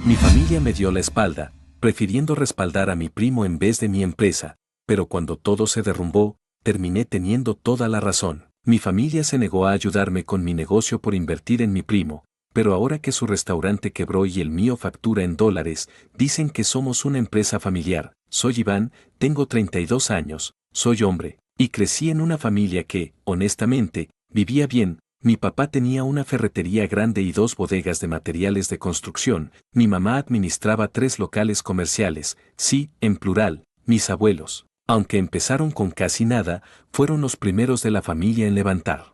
Mi familia me dio la espalda, prefiriendo respaldar a mi primo en vez de mi empresa, pero cuando todo se derrumbó, terminé teniendo toda la razón. Mi familia se negó a ayudarme con mi negocio por invertir en mi primo, pero ahora que su restaurante quebró y el mío factura en dólares, dicen que somos una empresa familiar. Soy Iván, tengo 32 años, soy hombre, y crecí en una familia que, honestamente, vivía bien. Mi papá tenía una ferretería grande y 2 bodegas de materiales de construcción, mi mamá administraba 3 locales comerciales, sí, en plural, mis abuelos, aunque empezaron con casi nada, fueron los primeros de la familia en levantar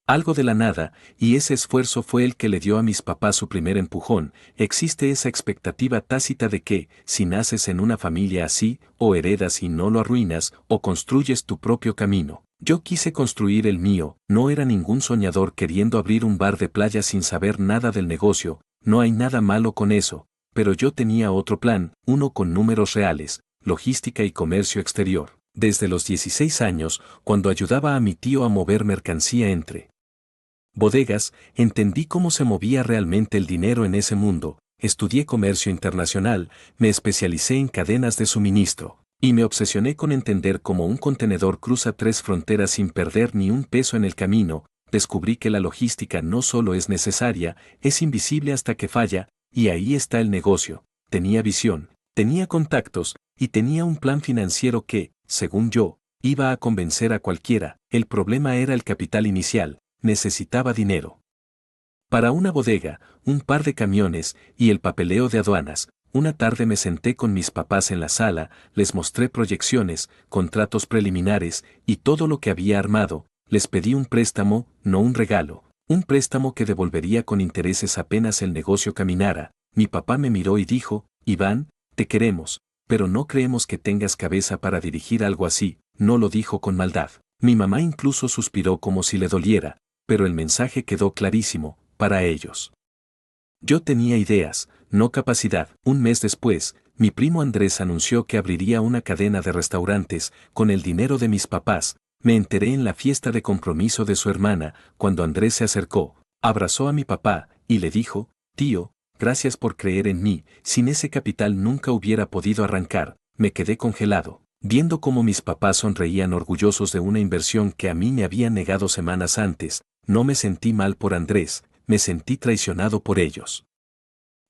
algo de la nada, y ese esfuerzo fue el que le dio a mis papás su primer empujón. Existe esa expectativa tácita de que, si naces en una familia así, o heredas y no lo arruinas, o construyes tu propio camino. Yo quise construir el mío, no era ningún soñador queriendo abrir un bar de playa sin saber nada del negocio, no hay nada malo con eso, pero yo tenía otro plan, uno con números reales, logística y comercio exterior. Desde los 16 años, cuando ayudaba a mi tío a mover mercancía entre bodegas, entendí cómo se movía realmente el dinero en ese mundo, estudié comercio internacional, me especialicé en cadenas de suministro, y me obsesioné con entender cómo un contenedor cruza 3 fronteras sin perder ni un peso en el camino. Descubrí que la logística no solo es necesaria, es invisible hasta que falla, y ahí está el negocio. Tenía visión, tenía contactos, y tenía un plan financiero que, según yo, iba a convencer a cualquiera. El problema era el capital inicial. Necesitaba dinero para una bodega, un par de camiones y el papeleo de aduanas. Una tarde me senté con mis papás en la sala, les mostré proyecciones, contratos preliminares y todo lo que había armado. Les pedí un préstamo, no un regalo, un préstamo que devolvería con intereses apenas el negocio caminara. Mi papá me miró y dijo: Iván, te queremos, pero no creemos que tengas cabeza para dirigir algo así. No lo dijo con maldad. Mi mamá incluso suspiró como si le doliera, pero el mensaje quedó clarísimo, para ellos. Yo tenía ideas, no capacidad. Un mes después, mi primo Andrés anunció que abriría una cadena de restaurantes, con el dinero de mis papás. Me enteré en la fiesta de compromiso de su hermana, cuando Andrés se acercó, abrazó a mi papá, y le dijo: tío, gracias por creer en mí, sin ese capital nunca hubiera podido arrancar. Me quedé congelado, viendo cómo mis papás sonreían orgullosos de una inversión que a mí me habían negado semanas antes. No me sentí mal por Andrés, me sentí traicionado por ellos.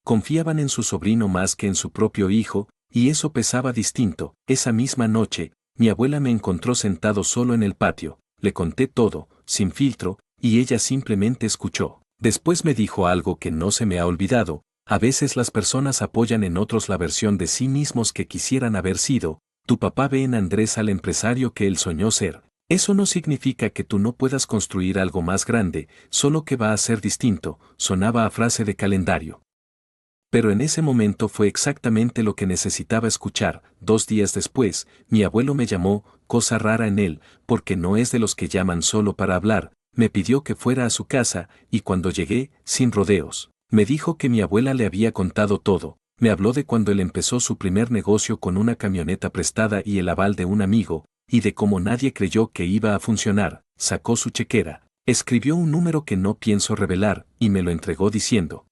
Confiaban en su sobrino más que en su propio hijo, y eso pesaba distinto. Esa misma noche, mi abuela me encontró sentado solo en el patio, le conté todo, sin filtro, y ella simplemente escuchó. Después me dijo algo que no se me ha olvidado: a veces las personas apoyan en otros la versión de sí mismos que quisieran haber sido. Tu papá ve en Andrés al empresario que él soñó ser. Eso no significa que tú no puedas construir algo más grande, solo que va a ser distinto. Sonaba a frase de calendario. Pero en ese momento fue exactamente lo que necesitaba escuchar. 2 días después, mi abuelo me llamó, cosa rara en él, porque no es de los que llaman solo para hablar. Me pidió que fuera a su casa, y cuando llegué, sin rodeos, me dijo que mi abuela le había contado todo. Me habló de cuando él empezó su primer negocio con una camioneta prestada y el aval de un amigo, y de cómo nadie creyó que iba a funcionar. Sacó su chequera, escribió un número que no pienso revelar, y me lo entregó diciendo: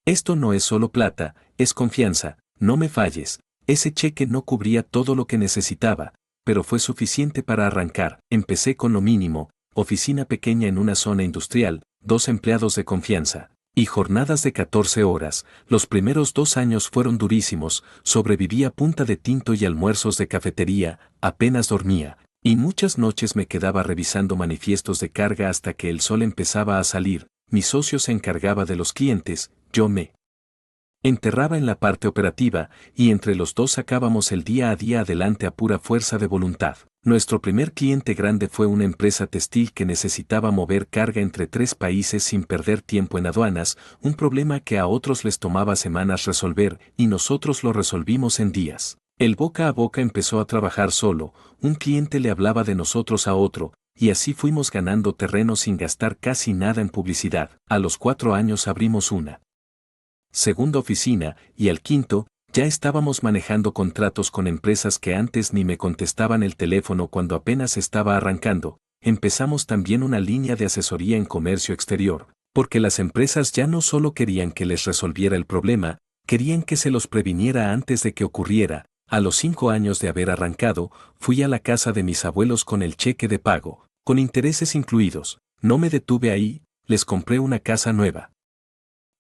esto no es solo plata, es confianza, no me falles. Ese cheque no cubría todo lo que necesitaba, pero fue suficiente para arrancar. Empecé con lo mínimo: oficina pequeña en una zona industrial, 2 empleados de confianza, y jornadas de 14 horas. Los primeros 2 años fueron durísimos, sobreviví a punta de tinto y almuerzos de cafetería, apenas dormía, y muchas noches me quedaba revisando manifiestos de carga hasta que el sol empezaba a salir. Mi socio se encargaba de los clientes, yo me enterraba en la parte operativa, y entre los dos sacábamos el día a día adelante a pura fuerza de voluntad. Nuestro primer cliente grande fue una empresa textil que necesitaba mover carga entre 3 países sin perder tiempo en aduanas, un problema que a otros les tomaba semanas resolver, y nosotros lo resolvimos en días. El boca a boca empezó a trabajar solo, un cliente le hablaba de nosotros a otro, y así fuimos ganando terreno sin gastar casi nada en publicidad. A los 4 años abrimos una segunda oficina, y al quinto, ya estábamos manejando contratos con empresas que antes ni me contestaban el teléfono cuando apenas estaba arrancando. Empezamos también una línea de asesoría en comercio exterior. Porque las empresas ya no solo querían que les resolviera el problema, querían que se los previniera antes de que ocurriera. A los 5 años de haber arrancado, fui a la casa de mis abuelos con el cheque de pago, con intereses incluidos. No me detuve ahí, les compré una casa nueva,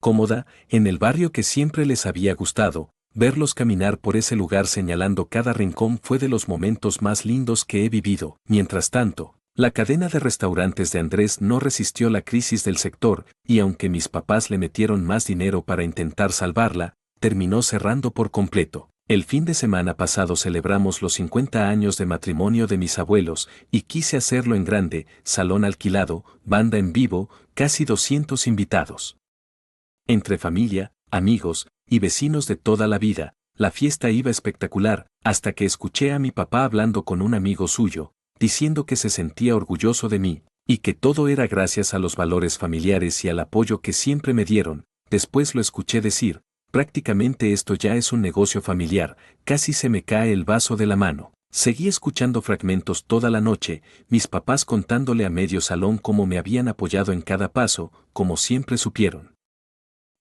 cómoda, en el barrio que siempre les había gustado. Verlos caminar por ese lugar señalando cada rincón fue de los momentos más lindos que he vivido. Mientras tanto, la cadena de restaurantes de Andrés no resistió la crisis del sector, y aunque mis papás le metieron más dinero para intentar salvarla, terminó cerrando por completo. El fin de semana pasado celebramos los 50 años de matrimonio de mis abuelos, y quise hacerlo en grande, salón alquilado, banda en vivo, casi 200 invitados. Entre familia, amigos y vecinos de toda la vida, la fiesta iba espectacular, hasta que escuché a mi papá hablando con un amigo suyo, diciendo que se sentía orgulloso de mí, y que todo era gracias a los valores familiares y al apoyo que siempre me dieron. Después lo escuché decir, prácticamente esto ya es un negocio familiar, casi se me cae el vaso de la mano. Seguí escuchando fragmentos toda la noche, mis papás contándole a medio salón cómo me habían apoyado en cada paso, como siempre supieron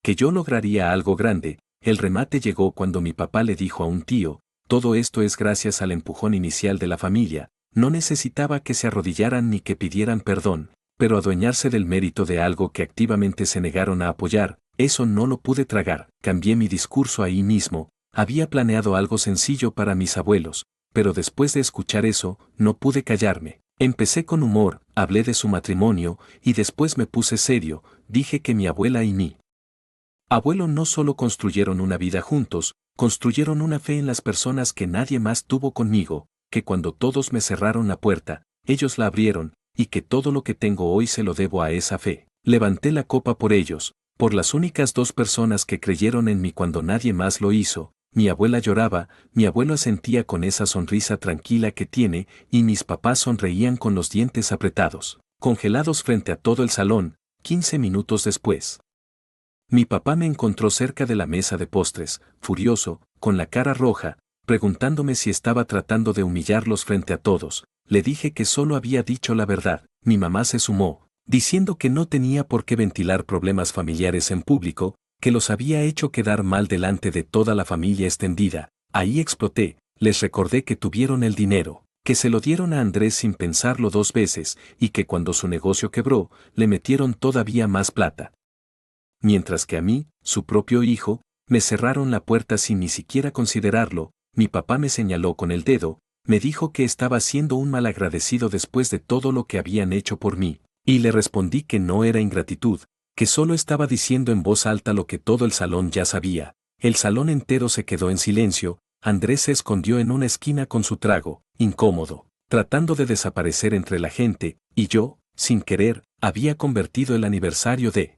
que yo lograría algo grande. El remate llegó cuando mi papá le dijo a un tío, todo esto es gracias al empujón inicial de la familia, no necesitaba que se arrodillaran ni que pidieran perdón, pero adueñarse del mérito de algo que activamente se negaron a apoyar, eso no lo pude tragar. Cambié mi discurso ahí mismo, había planeado algo sencillo para mis abuelos, pero después de escuchar eso, no pude callarme. Empecé con humor, hablé de su matrimonio, y después me puse serio, dije que mi abuela y mi abuelo no solo construyeron una vida juntos, construyeron una fe en las personas que nadie más tuvo conmigo, que cuando todos me cerraron la puerta, ellos la abrieron, y que todo lo que tengo hoy se lo debo a esa fe. Levanté la copa por ellos, por las únicas 2 personas que creyeron en mí cuando nadie más lo hizo. Mi abuela lloraba, mi abuelo asentía con esa sonrisa tranquila que tiene, y mis papás sonreían con los dientes apretados, congelados frente a todo el salón. 15 minutos después, mi papá me encontró cerca de la mesa de postres, furioso, con la cara roja, preguntándome si estaba tratando de humillarlos frente a todos. Le dije que solo había dicho la verdad. Mi mamá se sumó, diciendo que no tenía por qué ventilar problemas familiares en público, que los había hecho quedar mal delante de toda la familia extendida. Ahí exploté, les recordé que tuvieron el dinero, que se lo dieron a Andrés sin pensarlo 2 veces, y que cuando su negocio quebró, le metieron todavía más plata. Mientras que a mí, su propio hijo, me cerraron la puerta sin ni siquiera considerarlo. Mi papá me señaló con el dedo, me dijo que estaba siendo un malagradecido después de todo lo que habían hecho por mí, y le respondí que no era ingratitud, que solo estaba diciendo en voz alta lo que todo el salón ya sabía. El salón entero se quedó en silencio. Andrés se escondió en una esquina con su trago, incómodo, tratando de desaparecer entre la gente, y yo, sin querer, había convertido el aniversario de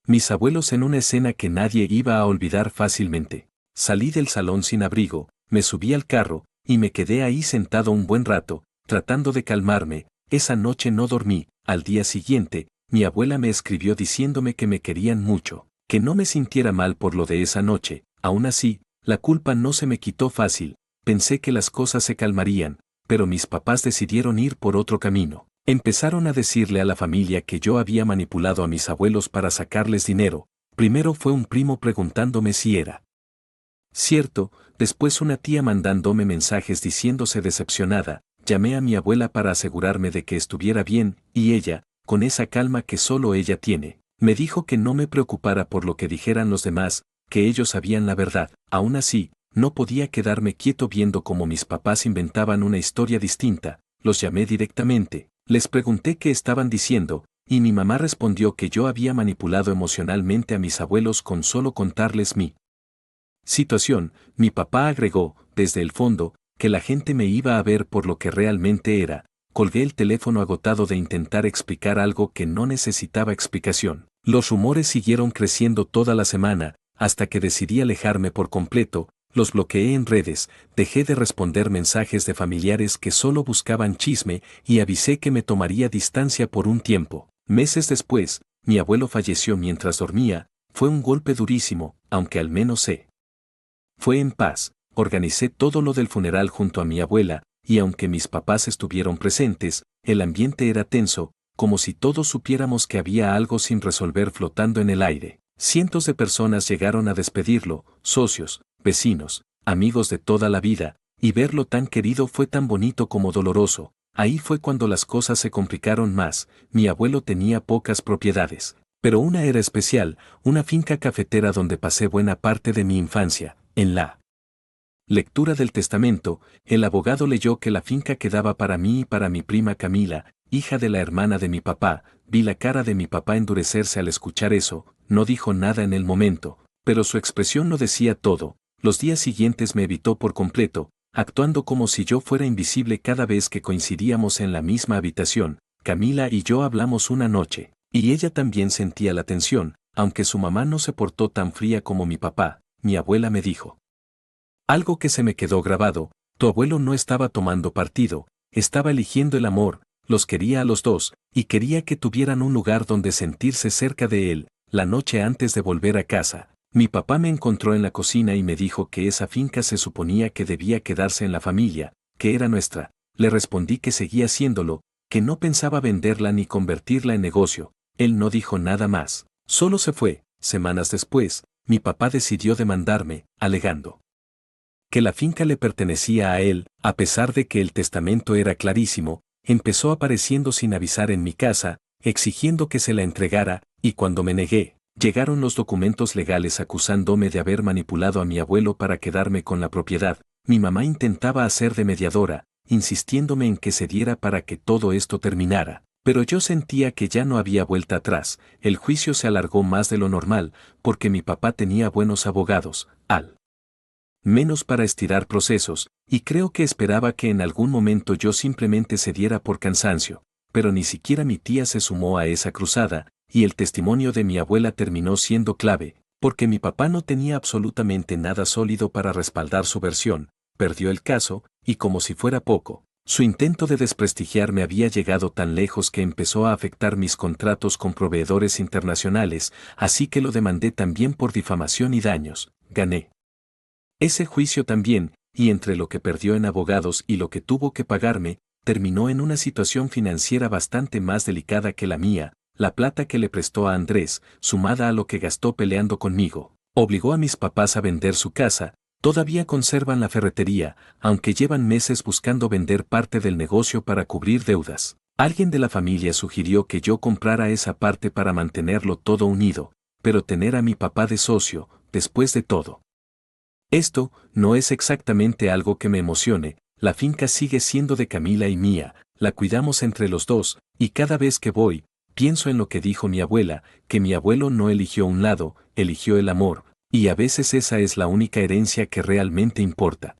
mis abuelos en una escena que nadie iba a olvidar fácilmente. Salí del salón sin abrigo, me subí al carro, y me quedé ahí sentado un buen rato, tratando de calmarme. Esa noche no dormí. Al día siguiente, mi abuela me escribió diciéndome que me querían mucho, que no me sintiera mal por lo de esa noche. Aún así, la culpa no se me quitó fácil. Pensé que las cosas se calmarían, pero mis papás decidieron ir por otro camino. Empezaron a decirle a la familia que yo había manipulado a mis abuelos para sacarles dinero. Primero fue un primo preguntándome si era cierto, después una tía mandándome mensajes diciéndose decepcionada. Llamé a mi abuela para asegurarme de que estuviera bien, y ella, con esa calma que solo ella tiene, me dijo que no me preocupara por lo que dijeran los demás, que ellos sabían la verdad. Aún así, no podía quedarme quieto viendo cómo mis papás inventaban una historia distinta. Los llamé directamente. Les pregunté qué estaban diciendo, y mi mamá respondió que yo había manipulado emocionalmente a mis abuelos con solo contarles mi situación. Mi papá agregó, desde el fondo, que la gente me iba a ver por lo que realmente era. Colgué el teléfono agotado de intentar explicar algo que no necesitaba explicación. Los rumores siguieron creciendo toda la semana, hasta que decidí alejarme por completo. Los bloqueé en redes, dejé de responder mensajes de familiares que solo buscaban chisme, y avisé que me tomaría distancia por un tiempo. Meses después, mi abuelo falleció mientras dormía. Fue un golpe durísimo, aunque al menos fue en paz. Organicé todo lo del funeral junto a mi abuela, y aunque mis papás estuvieron presentes, el ambiente era tenso. como si todos supiéramos que había algo sin resolver flotando en el aire. Cientos de personas llegaron a despedirlo, socios, vecinos, amigos de toda la vida, y verlo tan querido fue tan bonito como doloroso. Ahí fue cuando las cosas se complicaron más. Mi abuelo tenía pocas propiedades, pero una era especial, una finca cafetera donde pasé buena parte de mi infancia. En la lectura del testamento, el abogado leyó que la finca quedaba para mí y para mi prima Camila, hija de la hermana de mi papá. Vi la cara de mi papá endurecerse al escuchar eso. No dijo nada en el momento, pero su expresión lo decía todo. Los días siguientes me evitó por completo, actuando como si yo fuera invisible cada vez que coincidíamos en la misma habitación. Camila y yo hablamos una noche, y ella también sentía la tensión, aunque su mamá no se portó tan fría como mi papá. Mi abuela me dijo algo que se me quedó grabado: tu abuelo no estaba tomando partido, estaba eligiendo el amor, los quería a los dos, y quería que tuvieran un lugar donde sentirse cerca de él. La noche antes de volver a casa, mi papá me encontró en la cocina y me dijo que esa finca se suponía que debía quedarse en la familia, que era nuestra. Le respondí que seguía haciéndolo, que no pensaba venderla ni convertirla en negocio. Él no dijo nada más, solo se fue. Semanas después, mi papá decidió demandarme, alegando que la finca le pertenecía a él. A pesar de que el testamento era clarísimo, empezó apareciendo sin avisar en mi casa, exigiendo que se la entregara, y cuando me negué, llegaron los documentos legales acusándome de haber manipulado a mi abuelo para quedarme con la propiedad. Mi mamá intentaba hacer de mediadora, insistiéndome en que cediera para que todo esto terminara, pero yo sentía que ya no había vuelta atrás. El juicio se alargó más de lo normal, porque mi papá tenía buenos abogados, al menos para estirar procesos, y creo que esperaba que en algún momento yo simplemente cediera por cansancio, pero ni siquiera mi tía se sumó a esa cruzada, y el testimonio de mi abuela terminó siendo clave, porque mi papá no tenía absolutamente nada sólido para respaldar su versión. Perdió el caso, y como si fuera poco, su intento de desprestigiarme había llegado tan lejos que empezó a afectar mis contratos con proveedores internacionales, así que lo demandé también por difamación y daños. Gané ese juicio también, y entre lo que perdió en abogados y lo que tuvo que pagarme, terminó en una situación financiera bastante más delicada que la mía. La plata que le prestó a Andrés, sumada a lo que gastó peleando conmigo, obligó a mis papás a vender su casa. Todavía conservan la ferretería, aunque llevan meses buscando vender parte del negocio para cubrir deudas. Alguien de la familia sugirió que yo comprara esa parte para mantenerlo todo unido, pero tener a mi papá de socio, después de todo esto, no es exactamente algo que me emocione. La finca sigue siendo de Camila y mía, la cuidamos entre los dos, y cada vez que voy, pienso en lo que dijo mi abuela, que mi abuelo no eligió un lado, eligió el amor, y a veces esa es la única herencia que realmente importa.